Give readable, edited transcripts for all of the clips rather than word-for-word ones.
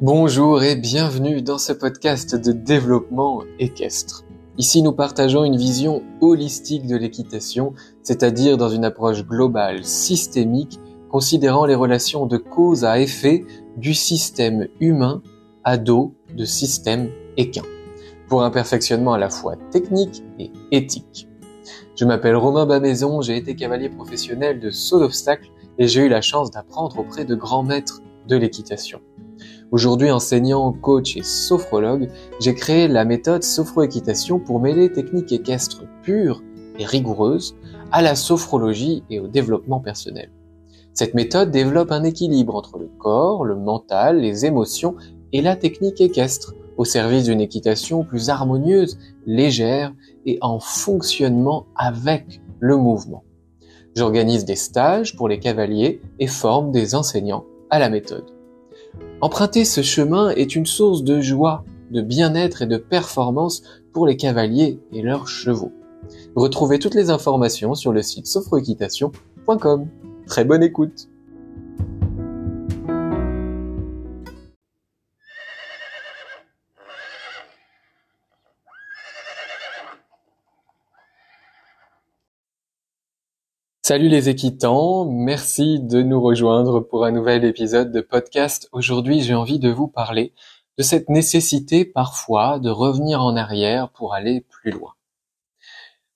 Bonjour et bienvenue dans ce podcast de développement équestre. Ici, nous partageons une vision holistique de l'équitation, c'est-à-dire dans une approche globale, systémique, considérant les relations de cause à effet du système humain à dos de système équin, pour un perfectionnement à la fois technique et éthique. Je m'appelle Romain Bamaison, j'ai été cavalier professionnel de saut d'obstacles et j'ai eu la chance d'apprendre auprès de grands maîtres de l'équitation. Aujourd'hui enseignant, coach et sophrologue, j'ai créé la méthode sophroéquitation pour mêler techniques équestres pures et rigoureuses à la sophrologie et au développement personnel. Cette méthode développe un équilibre entre le corps, le mental, les émotions et la technique équestre au service d'une équitation plus harmonieuse, légère et en fonctionnement avec le mouvement. J'organise des stages pour les cavaliers et forme des enseignants à la méthode. Emprunter ce chemin est une source de joie, de bien-être et de performance pour les cavaliers et leurs chevaux. Retrouvez toutes les informations sur le site sophroéquitation.com. Très bonne écoute! Salut les équitants, merci de nous rejoindre pour un nouvel épisode de podcast. Aujourd'hui, j'ai envie de vous parler de cette nécessité parfois de revenir en arrière pour aller plus loin.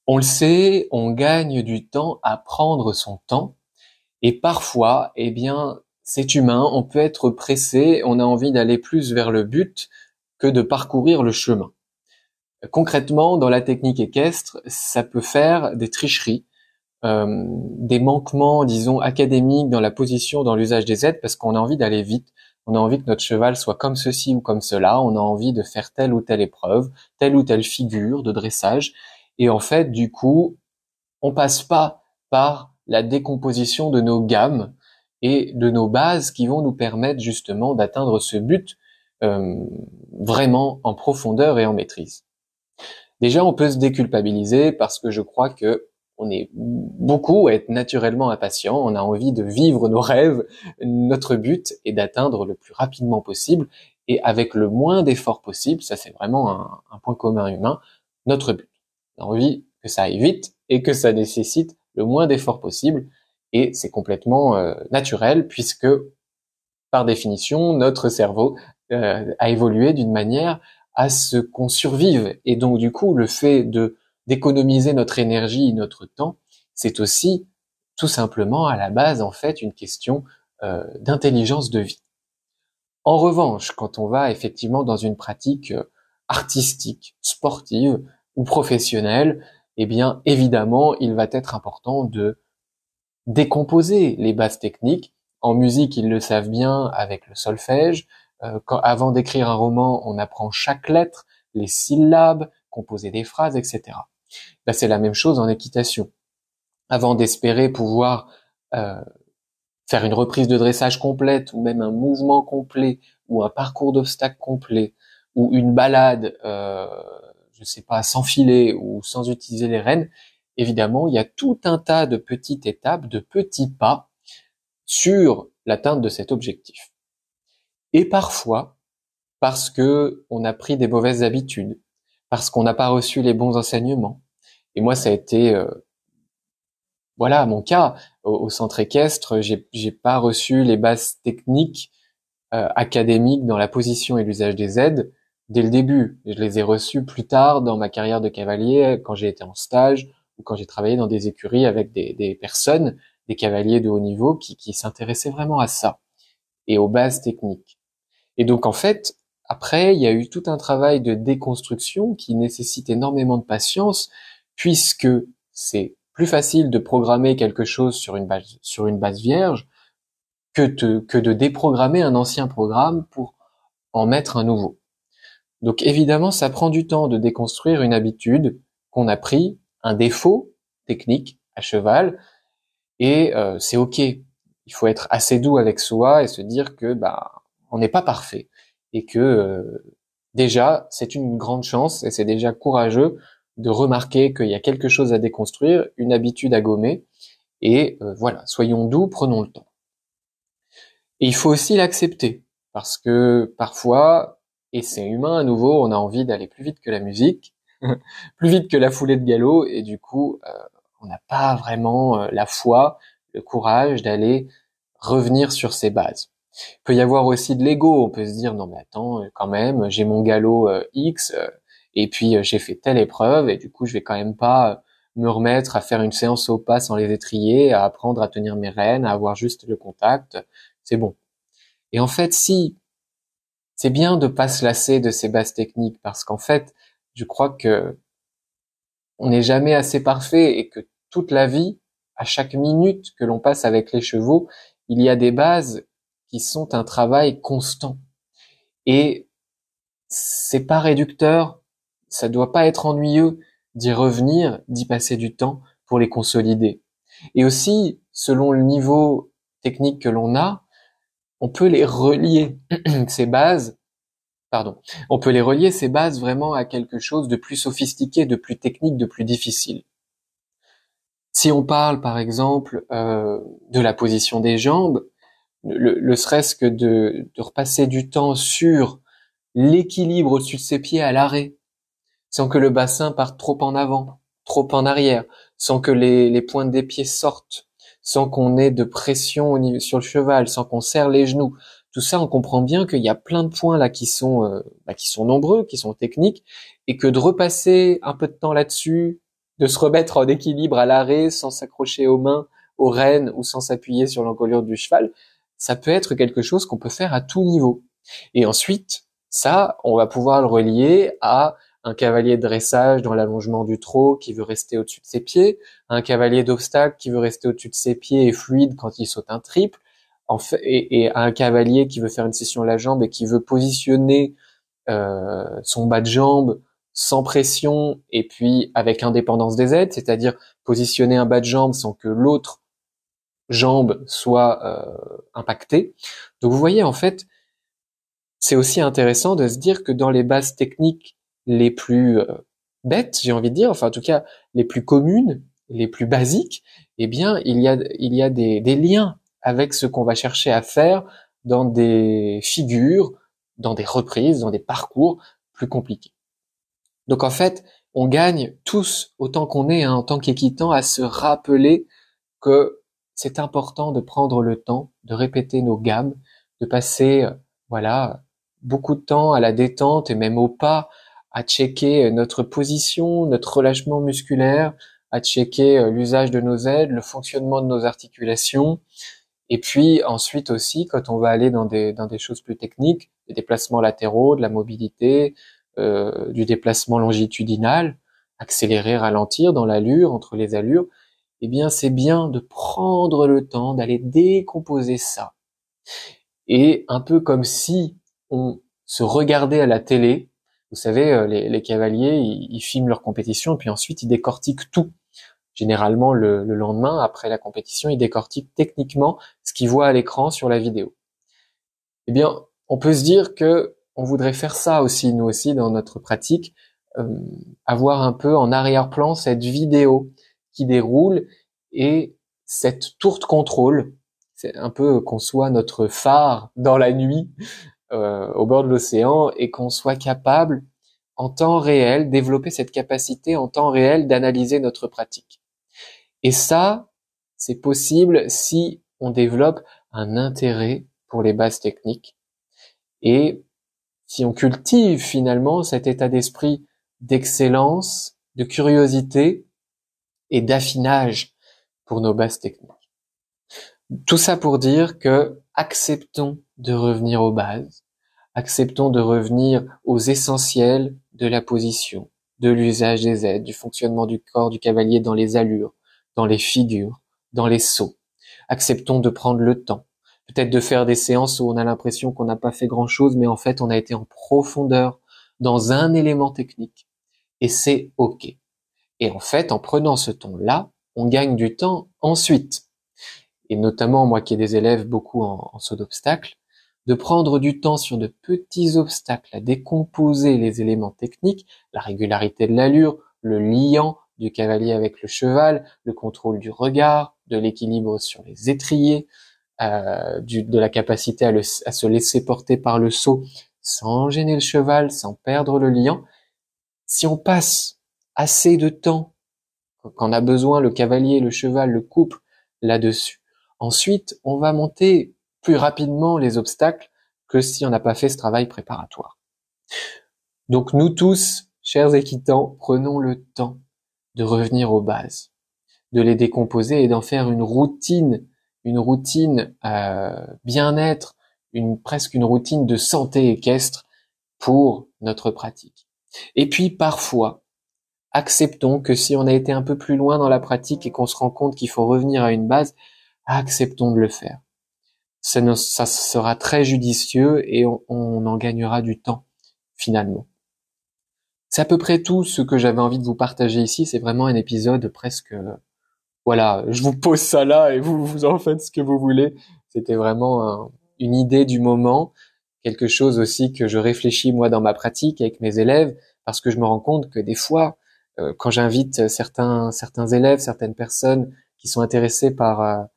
On le sait, on gagne du temps à prendre son temps et parfois, c'est humain, on peut être pressé, on a envie d'aller plus vers le but que de parcourir le chemin. Concrètement, dans la technique équestre, ça peut faire des tricheries, des manquements, disons, académiques dans la position, dans l'usage des aides, parce qu'on a envie d'aller vite, on a envie que notre cheval soit comme ceci ou comme cela, on a envie de faire telle ou telle épreuve, telle ou telle figure de dressage, et en fait, du coup, on passe pas par la décomposition de nos gammes et de nos bases qui vont nous permettre justement d'atteindre ce but vraiment en profondeur et en maîtrise. Déjà, on peut se déculpabiliser parce que je crois que on est beaucoup à être naturellement impatient, on a envie de vivre nos rêves, notre but est d'atteindre le plus rapidement possible et avec le moins d'efforts possible, ça c'est vraiment un point commun humain, notre but. On a envie que ça aille vite et que ça nécessite le moins d'efforts possible et c'est complètement naturel puisque par définition, notre cerveau a évolué d'une manière à ce qu'on survive. Et donc, du coup, le fait d'économiser notre énergie, notre temps, c'est aussi tout simplement à la base, en fait, une question d'intelligence de vie. En revanche, quand on va effectivement dans une pratique artistique, sportive ou professionnelle, eh bien, évidemment, il va être important de décomposer les bases techniques. En musique, ils le savent bien avec le solfège. Avant d'écrire un roman, on apprend chaque lettre, les syllabes, composer des phrases, etc. Là, c'est la même chose en équitation. Avant d'espérer pouvoir faire une reprise de dressage complète, ou même un mouvement complet, ou un parcours d'obstacles complet, ou une balade, je sais pas, sans filet ou sans utiliser les rênes, évidemment, il y a tout un tas de petites étapes, de petits pas sur l'atteinte de cet objectif. Et parfois, parce que on a pris des mauvaises habitudes, parce qu'on n'a pas reçu les bons enseignements. Et moi, ça a été, mon cas au centre équestre. J'ai pas reçu les bases techniques académiques dans la position et l'usage des aides dès le début. Je les ai reçues plus tard dans ma carrière de cavalier, quand j'ai été en stage ou quand j'ai travaillé dans des écuries avec des personnes, des cavaliers de haut niveau qui s'intéressaient vraiment à ça et aux bases techniques. Et donc en fait, après, il y a eu tout un travail de déconstruction qui nécessite énormément de patience puisque c'est plus facile de programmer quelque chose sur une base vierge que de déprogrammer un ancien programme pour en mettre un nouveau. Donc évidemment, ça prend du temps de déconstruire une habitude qu'on a pris, un défaut technique à cheval, et c'est ok. Il faut être assez doux avec soi et se dire que on n'est pas parfait et que déjà c'est une grande chance et c'est déjà courageux de remarquer qu'il y a quelque chose à déconstruire, une habitude à gommer, et soyons doux, prenons le temps. Et il faut aussi l'accepter. parce que parfois, et c'est humain à nouveau, on a envie d'aller plus vite que la musique, plus vite que la foulée de galop, et du coup, on n'a pas vraiment la foi, le courage d'aller revenir sur ses bases. Il peut y avoir aussi de l'ego, on peut se dire non mais attends, quand même, j'ai mon galop X, et puis j'ai fait telle épreuve, et du coup je vais quand même pas me remettre à faire une séance au pas sans les étriers, à apprendre à tenir mes rênes, à avoir juste le contact, c'est bon. Et en fait, si, c'est bien de pas se lasser de ces bases techniques, parce qu'en fait, je crois que on n'est jamais assez parfait et que toute la vie, à chaque minute que l'on passe avec les chevaux, il y a des bases qui sont un travail constant. Et c'est pas réducteur, ça doit pas être ennuyeux d'y revenir, d'y passer du temps pour les consolider. Et aussi, selon le niveau technique que l'on a, on peut les relier, ces bases, pardon, on peut les relier ces bases vraiment à quelque chose de plus sophistiqué, de plus technique, de plus difficile. Si on parle par exemple de la position des jambes, le serait-ce que de repasser du temps sur l'équilibre au-dessus de ses pieds à l'arrêt, sans que le bassin parte trop en avant, trop en arrière, sans que les pointes des pieds sortent, sans qu'on ait de pression sur le cheval, sans qu'on serre les genoux. Tout ça, on comprend bien qu'il y a plein de points là qui sont nombreux, qui sont techniques, et que de repasser un peu de temps là-dessus, de se remettre en équilibre à l'arrêt sans s'accrocher aux mains, aux rênes ou sans s'appuyer sur l'encolure du cheval, ça peut être quelque chose qu'on peut faire à tout niveau. Et ensuite, ça, on va pouvoir le relier à un cavalier de dressage dans l'allongement du trot qui veut rester au-dessus de ses pieds, un cavalier d'obstacle qui veut rester au-dessus de ses pieds et fluide quand il saute un triple, et un cavalier qui veut faire une session à la jambe et qui veut positionner son bas de jambe sans pression et puis avec indépendance des aides, c'est-à-dire positionner un bas de jambe sans que l'autre jambe soit impactée. Donc vous voyez, en fait, c'est aussi intéressant de se dire que dans les bases techniques les plus bêtes, j'ai envie de dire, enfin en tout cas les plus communes, les plus basiques, eh bien il y a des liens avec ce qu'on va chercher à faire dans des figures, dans des reprises, dans des parcours plus compliqués. Donc en fait, on gagne tous, autant qu'on est, en tant qu'équitant, à se rappeler que c'est important de prendre le temps de répéter nos gammes, de passer, voilà, beaucoup de temps à la détente et même au pas, à checker notre position, notre relâchement musculaire, à checker l'usage de nos aides, le fonctionnement de nos articulations. Et puis ensuite aussi, quand on va aller dans des choses plus techniques, des déplacements latéraux, de la mobilité, du déplacement longitudinal, accélérer, ralentir dans l'allure, entre les allures, eh bien c'est bien de prendre le temps d'aller décomposer ça. Et un peu comme si on se regardait à la télé, vous savez, les cavaliers, ils filment leur compétition, puis ensuite ils décortiquent tout. Généralement, le lendemain, après la compétition, ils décortiquent techniquement ce qu'ils voient à l'écran sur la vidéo. Eh bien, on peut se dire que on voudrait faire ça aussi, nous aussi, dans notre pratique, euh, avoir un peu en arrière-plan cette vidéo qui déroule et cette tour de contrôle, c'est un peu qu'on soit notre phare dans la nuit au bord de l'océan et qu'on soit capable en temps réel, développer cette capacité en temps réel d'analyser notre pratique. Et ça, c'est possible si on développe un intérêt pour les bases techniques et si on cultive finalement cet état d'esprit d'excellence, de curiosité et d'affinage pour nos bases techniques. Tout ça pour dire que acceptons de revenir aux bases, acceptons de revenir aux essentiels de la position, de l'usage des aides, du fonctionnement du corps du cavalier dans les allures, dans les figures, dans les sauts. Acceptons de prendre le temps, peut-être de faire des séances où on a l'impression qu'on n'a pas fait grand-chose, mais en fait on a été en profondeur dans un élément technique. Et c'est OK. Et en fait, en prenant ce temps-là, on gagne du temps ensuite. Et notamment, moi qui ai des élèves beaucoup en saut d'obstacles, de prendre du temps sur de petits obstacles, à décomposer les éléments techniques, la régularité de l'allure, le liant du cavalier avec le cheval, le contrôle du regard, de l'équilibre sur les étriers, de la capacité à se laisser porter par le saut sans gêner le cheval, sans perdre le liant. Si on passe assez de temps, quand on a besoin, le cavalier, le cheval, le couple, là-dessus. Ensuite, on va monter plus rapidement les obstacles que si on n'a pas fait ce travail préparatoire. Donc nous tous, chers équitants, prenons le temps de revenir aux bases, de les décomposer et d'en faire une routine bien-être, presque une routine de santé équestre pour notre pratique. Et puis parfois, acceptons que si on a été un peu plus loin dans la pratique et qu'on se rend compte qu'il faut revenir à une base, acceptons de le faire. Ça sera très judicieux et on en gagnera du temps, finalement. C'est à peu près tout ce que j'avais envie de vous partager ici. C'est vraiment un épisode presque, voilà, je vous pose ça là et vous en faites ce que vous voulez. C'était vraiment une idée du moment, quelque chose aussi que je réfléchis moi dans ma pratique avec mes élèves, parce que je me rends compte que des fois, quand j'invite certains élèves, certaines personnes qui sont intéressées par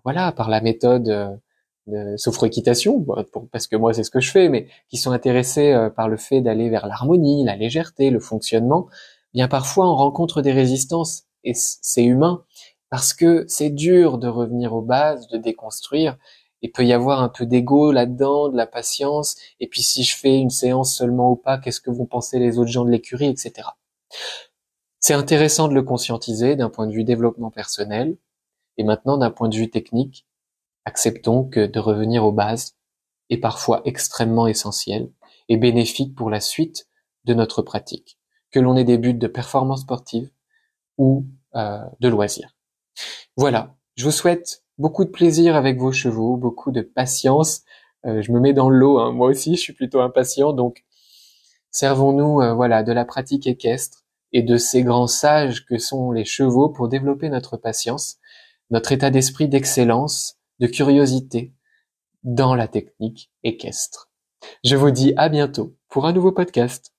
la méthode de sophroéquitation, parce que moi c'est ce que je fais, mais qui sont intéressés par le fait d'aller vers l'harmonie, la légèreté, le fonctionnement, bien parfois on rencontre des résistances et c'est humain parce que c'est dur de revenir aux bases, de déconstruire. Il peut y avoir un peu d'ego là-dedans, de la patience, et puis si je fais une séance seulement ou pas, qu'est-ce que vont penser les autres gens de l'écurie, etc. C'est intéressant de le conscientiser d'un point de vue développement personnel, et maintenant d'un point de vue technique, acceptons que de revenir aux bases est parfois extrêmement essentiel et bénéfique pour la suite de notre pratique, que l'on ait des buts de performance sportive ou de loisirs. Voilà, je vous souhaite beaucoup de plaisir avec vos chevaux, beaucoup de patience. Je me mets dans le lot, hein. Moi aussi je suis plutôt impatient, donc servons-nous voilà, de la pratique équestre et de ces grands sages que sont les chevaux pour développer notre patience, notre état d'esprit d'excellence, de curiosité dans la technique équestre. Je vous dis à bientôt pour un nouveau podcast.